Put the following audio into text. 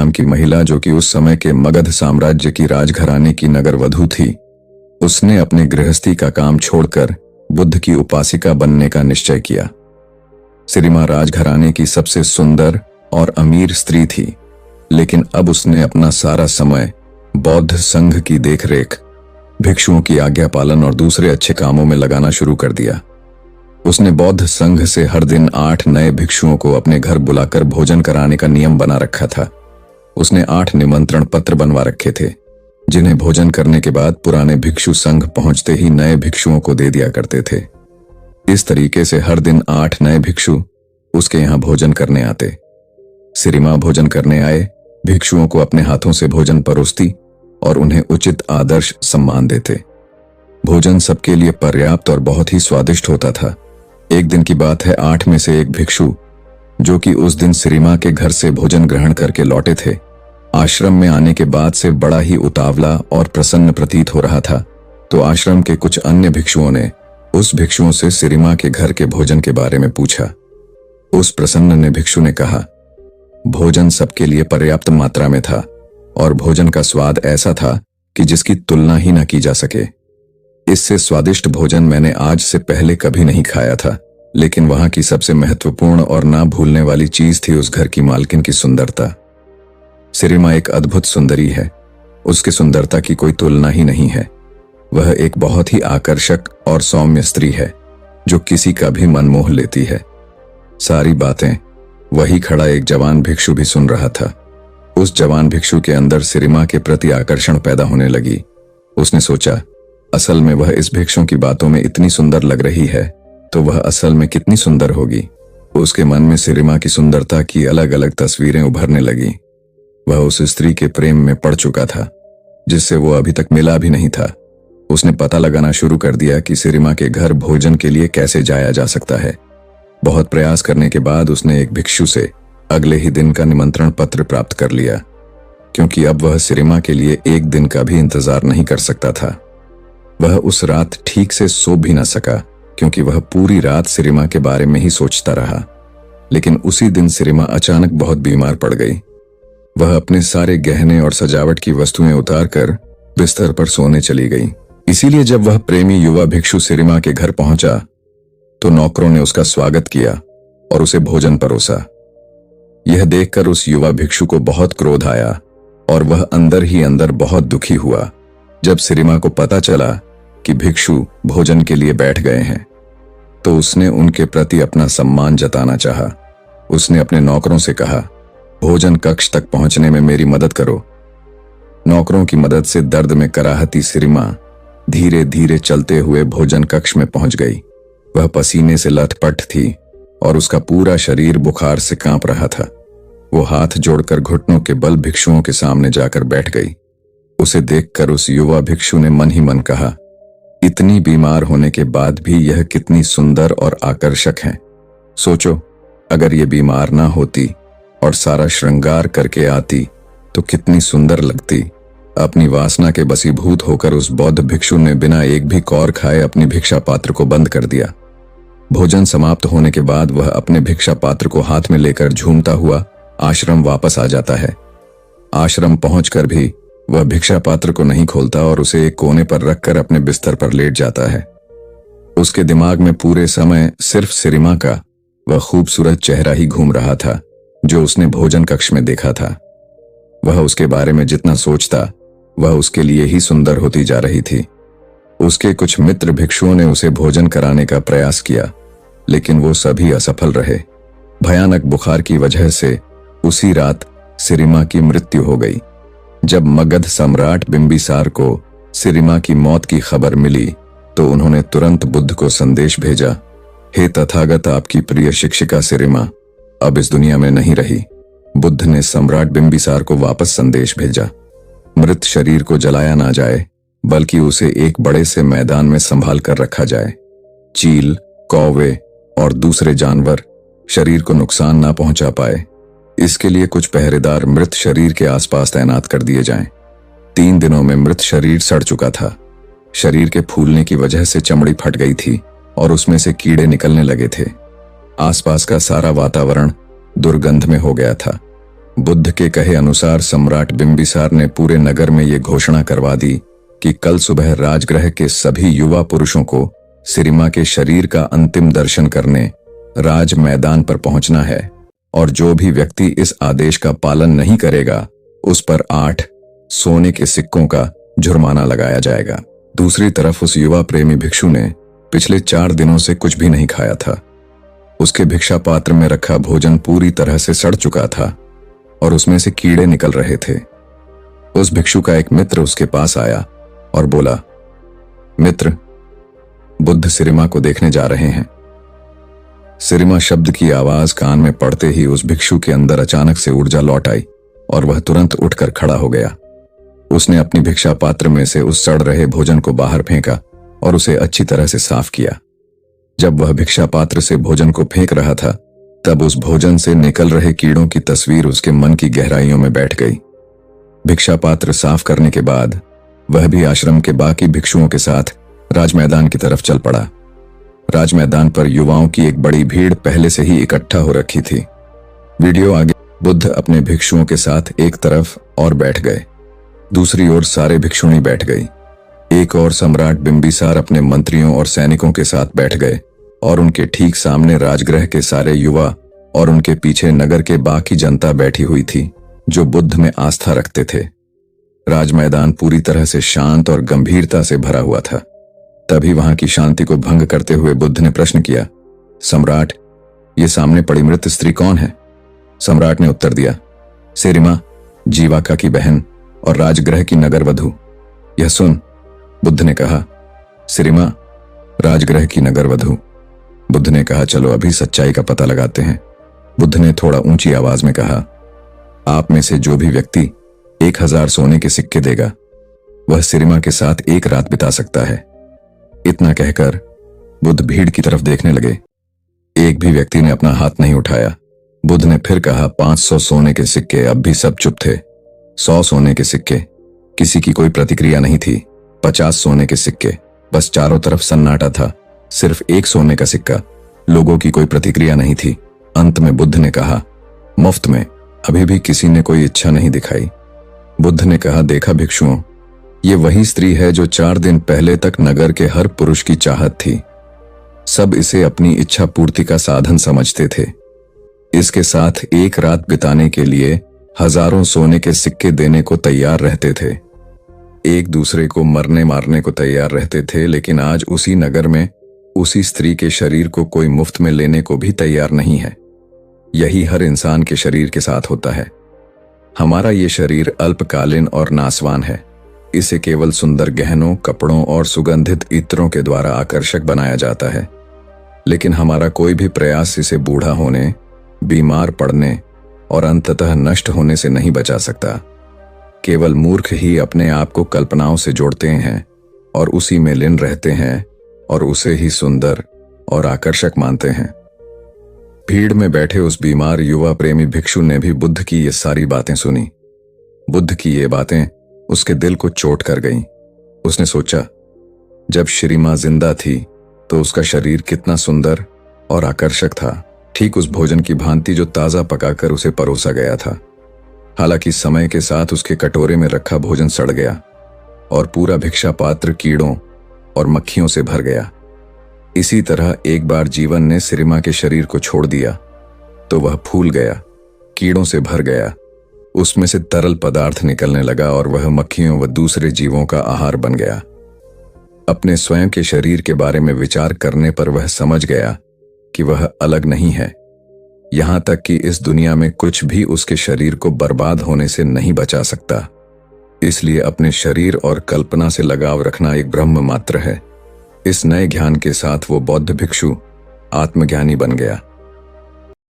नाम की महिला, जो कि उस समय के मगध साम्राज्य की राजघराने की नगर वधू थी, उसने अपने गृहस्थी का काम छोड़कर बुद्ध की उपासिका बनने का निश्चय किया। सिरिमा राजघराने की सबसे सुंदर और अमीर स्त्री थी, लेकिन अब उसने अपना सारा समय बौद्ध संघ की देखरेख, भिक्षुओं की आज्ञा पालन और दूसरे अच्छे कामों में लगाना शुरू कर दिया। उसने बौद्ध संघ से हर दिन 8 नए भिक्षुओं को अपने घर बुलाकर भोजन कराने का नियम बना रखा था। उसने 8 निमंत्रण पत्र बनवा रखे थे, जिन्हें भोजन करने के बाद पुराने भिक्षु संघ पहुंचते ही नए भिक्षुओं को दे दिया करते थे। इस तरीके से हर दिन 8 नए भिक्षु उसके यहाँ भोजन करने आते। सिरिमा भोजन करने आए भिक्षुओं को अपने हाथों से भोजन परोसती और उन्हें उचित आदर्श सम्मान देते। भोजन सबके लिए पर्याप्त और बहुत ही स्वादिष्ट होता था। एक दिन की बात है, 8 में से एक भिक्षु, जो कि उस दिन सिरिमा के घर से भोजन ग्रहण करके लौटे थे, आश्रम में आने के बाद से बड़ा ही उतावला और प्रसन्न प्रतीत हो रहा था। तो आश्रम के कुछ अन्य भिक्षुओं ने उस भिक्षुओं से सिरिमा के घर के भोजन के बारे में पूछा। उस प्रसन्न ने भिक्षु ने कहा, भोजन सबके लिए पर्याप्त मात्रा में था और भोजन का स्वाद ऐसा था कि जिसकी तुलना ही न की जा सके। इससे स्वादिष्ट भोजन मैंने आज से पहले कभी नहीं खाया था, लेकिन वहां की सबसे महत्वपूर्ण और ना भूलने वाली चीज थी उस घर की मालकिन की सुंदरता। सिरिमा एक अद्भुत सुंदरी है, उसकी सुंदरता की कोई तुलना ही नहीं है। वह एक बहुत ही आकर्षक और सौम्य स्त्री है, जो किसी का भी मन मोह लेती है। सारी बातें वही खड़ा एक जवान भिक्षु भी सुन रहा था। उस जवान भिक्षु के अंदर सिरिमा के प्रति आकर्षण पैदा होने लगी। उसने सोचा, असल में वह इस भिक्षु की बातों में इतनी सुंदर लग रही है, तो वह असल में कितनी सुंदर होगी। उसके मन में सिरिमा की सुंदरता की अलग अलग तस्वीरें उभरने लगी। वह उस स्त्री के प्रेम में पड़ चुका था, जिससे वो अभी तक मिला भी नहीं था। उसने पता लगाना शुरू कर दिया कि सिरिमा के घर भोजन के लिए कैसे जाया जा सकता है। बहुत प्रयास करने के बाद उसने एक भिक्षु से अगले ही दिन का निमंत्रण पत्र प्राप्त कर लिया, क्योंकि अब वह सिरिमा के लिए एक दिन का भी इंतजार नहीं कर सकता था। वह उस रात ठीक से सो भी न सका, क्योंकि वह पूरी रात सिरिमा के बारे में ही सोचता रहा। लेकिन उसी दिन सिरिमा अचानक बहुत बीमार पड़ गई। वह अपने सारे गहने और सजावट की वस्तुएं उतारकर बिस्तर पर सोने चली गई। इसीलिए जब वह प्रेमी युवा भिक्षु सिरिमा के घर पहुंचा, तो नौकरों ने उसका स्वागत किया और उसे भोजन परोसा। यह देखकर उस युवा भिक्षु को बहुत क्रोध आया और वह अंदर ही अंदर बहुत दुखी हुआ। जब सिरिमा को पता चला कि भिक्षु भोजन के लिए बैठ गए हैं, तो उसने उनके प्रति अपना सम्मान जताना चाहा। उसने अपने नौकरों से कहा, भोजन कक्ष तक पहुंचने में मेरी मदद करो। नौकरों की मदद से दर्द में कराहती सिरिमा धीरे धीरे चलते हुए भोजन कक्ष में पहुंच गई। वह पसीने से लथपथ थी और उसका पूरा शरीर बुखार से कांप रहा था। वो हाथ जोड़कर घुटनों के बल भिक्षुओं के सामने जाकर बैठ गई। उसे देखकर उस युवा भिक्षु ने मन ही मन कहा, इतनी बीमार होने के बाद भी यह कितनी सुंदर और आकर्षक है। सोचो, अगर ये बीमार ना होती और सारा श्रृंगार करके आती तो कितनी सुंदर लगती। अपनी वासना के बसीभूत होकर उस बौद्ध भिक्षु ने बिना एक भी कौर खाए अपनी भिक्षा पात्र को बंद कर दिया। भोजन समाप्त होने के बाद वह अपने भिक्षा पात्र को हाथ में लेकर झूमता हुआ आश्रम वापस आ जाता है। आश्रम पहुंचकर भी वह भिक्षा पात्र को नहीं खोलता और उसे एक कोने पर रखकर अपने बिस्तर पर लेट जाता है। उसके दिमाग में पूरे समय सिर्फ सिरिमा का वह खूबसूरत चेहरा ही घूम रहा था, जो उसने भोजन कक्ष में देखा था। वह उसके बारे में जितना सोचता, वह उसके लिए ही सुंदर होती जा रही थी। उसके कुछ मित्र भिक्षुओं ने उसे भोजन कराने का प्रयास किया, लेकिन वो सभी असफल रहे। भयानक बुखार की वजह से उसी रात सिरिमा की मृत्यु हो गई। जब मगध सम्राट बिंबिसार को सिरिमा की मौत की खबर मिली, तो उन्होंने तुरंत बुद्ध को संदेश भेजा, हे तथागत, आपकी प्रिय शिक्षिका सिरिमा अब इस दुनिया में नहीं रही। बुद्ध ने सम्राट बिंबिसार को वापस संदेश भेजा, मृत शरीर को जलाया ना जाए, बल्कि उसे एक बड़े से मैदान में संभाल कर रखा जाए। चील, कौवे और दूसरे जानवर शरीर को नुकसान ना पहुंचा पाए, इसके लिए कुछ पहरेदार मृत शरीर के आसपास तैनात कर दिए जाएं। 3 दिनों में मृत शरीर सड़ चुका था। शरीर के फूलने की वजह से चमड़ी फट गई थी और उसमें से कीड़े निकलने लगे थे। आसपास का सारा वातावरण दुर्गंध में हो गया था। बुद्ध के कहे अनुसार सम्राट बिंबिसार ने पूरे नगर में ये घोषणा करवा दी कि कल सुबह राजगृह के सभी युवा पुरुषों को सिरिमा के शरीर का अंतिम दर्शन करने राज मैदान पर पहुंचना है, और जो भी व्यक्ति इस आदेश का पालन नहीं करेगा उस पर 8 सोने के सिक्कों का जुर्माना लगाया जाएगा। दूसरी तरफ उस युवा प्रेमी भिक्षु ने पिछले 4 दिनों से कुछ भी नहीं खाया था। उसके भिक्षा पात्र में रखा भोजन पूरी तरह से सड़ चुका था और उसमें से कीड़े निकल रहे थे। उस भिक्षु का एक मित्र उसके पास आया और बोला, मित्र, बुद्ध सिरिमा को देखने जा रहे हैं। सिरिमा शब्द की आवाज कान में पड़ते ही उस भिक्षु के अंदर अचानक से ऊर्जा लौट आई और वह तुरंत उठकर खड़ा हो गया। उसने अपनी भिक्षा पात्र में से उस सड़ रहे भोजन को बाहर फेंका और उसे अच्छी तरह से साफ किया। जब वह भिक्षा पात्र से भोजन को फेंक रहा था तब उस भोजन से निकल रहे कीड़ों की तस्वीर उसके मन की गहराइयों में बैठ गई। भिक्षा पात्र साफ करने के बाद वह भी आश्रम के बाकी भिक्षुओं के साथ राजमैदान की तरफ चल पड़ा। राजमैदान पर युवाओं की एक बड़ी भीड़ पहले से ही इकट्ठा हो रखी थी। वीडियो आगे। बुद्ध अपने भिक्षुओं के साथ एक तरफ और बैठ गए, दूसरी ओर सारे भिक्षुणी बैठ गई। एक और सम्राट बिंबिसार अपने मंत्रियों और सैनिकों के साथ बैठ गए और उनके ठीक सामने राजगृह के सारे युवा और उनके पीछे नगर के बाकी जनता बैठी हुई थी जो बुद्ध में आस्था रखते थे। राजमैदान पूरी तरह से शांत और गंभीरता से भरा हुआ था। तभी वहां की शांति को भंग करते हुए बुद्ध ने प्रश्न किया, सम्राट, ये सामने पड़ी मृत स्त्री कौन है? सम्राट ने उत्तर दिया, सिरिमा, जीवाका की बहन और राजगृह की नगर वधू। यह सुन, बुद्ध ने कहा। सिरिमा, राजगृह की नगर वधू। बुद्ध ने कहा, चलो अभी सच्चाई का पता लगाते हैं। बुद्ध ने थोड़ा ऊंची आवाज में कहा, आप में से जो भी व्यक्ति 1000 सोने के सिक्के देगा वह सिरिमा के साथ एक रात बिता सकता है। इतना कहकर बुद्ध भीड़ की तरफ देखने लगे। एक भी व्यक्ति ने अपना हाथ नहीं उठाया। बुद्ध ने फिर कहा, 500 सोने के सिक्के। अब भी सब चुप थे। 100 सोने के सिक्के। किसी की कोई प्रतिक्रिया नहीं थी। 50 सोने के सिक्के। बस चारों तरफ सन्नाटा था। सिर्फ 1 सोने का सिक्का। लोगों की कोई प्रतिक्रिया नहीं थी। अंत में बुद्ध ने कहा, मुफ्त में। अभी भी किसी ने कोई इच्छा नहीं दिखाई। बुद्ध ने कहा, देखा भिक्षुओं, ये वही स्त्री है जो 4 दिन पहले तक नगर के हर पुरुष की चाहत थी। सब इसे अपनी इच्छा पूर्ति का साधन समझते थे। इसके साथ एक रात बिताने के लिए हजारों सोने के सिक्के देने को तैयार रहते थे। एक दूसरे को मरने मारने को तैयार रहते थे, लेकिन आज उसी नगर में उसी स्त्री के शरीर को कोई मुफ्त में लेने को भी तैयार नहीं है। यही हर इंसान के शरीर के साथ होता है। हमारा ये शरीर अल्पकालीन और नासवान है। इसे केवल सुंदर गहनों, कपड़ों और सुगंधित इत्रों के द्वारा आकर्षक बनाया जाता है, लेकिन हमारा कोई भी प्रयास इसे बूढ़ा होने, बीमार पड़ने और अंततः नष्ट होने से नहीं बचा सकता। केवल मूर्ख ही अपने आप को कल्पनाओं से जोड़ते हैं और उसी में लीन रहते हैं और उसे ही सुंदर और आकर्षक मानते हैं। भीड़ में बैठे उस बीमार युवा प्रेमी भिक्षु ने भी बुद्ध की ये सारी बातें सुनी। बुद्ध की ये बातें उसके दिल को चोट कर गईं। उसने सोचा, जब श्रीमा जिंदा थी तो उसका शरीर कितना सुंदर और आकर्षक था, ठीक उस भोजन की भांति जो ताजा पकाकर उसे परोसा गया था। हालांकि समय के साथ उसके कटोरे में रखा भोजन सड़ गया और पूरा भिक्षा पात्र कीड़ों और मक्खियों से भर गया। इसी तरह एक बार जीवन ने सिरिमा के शरीर को छोड़ दिया तो वह फूल गया, कीड़ों से भर गया, उसमें से तरल पदार्थ निकलने लगा और वह मक्खियों व दूसरे जीवों का आहार बन गया। अपने स्वयं के शरीर के बारे में विचार करने पर वह समझ गया कि वह अलग नहीं है। यहां तक कि इस दुनिया में कुछ भी उसके शरीर को बर्बाद होने से नहीं बचा सकता। इसलिए अपने शरीर और कल्पना से लगाव रखना एक ब्रह्म मात्र है। इस नए ज्ञान के साथ वो बौद्ध भिक्षु आत्मज्ञानी बन गया।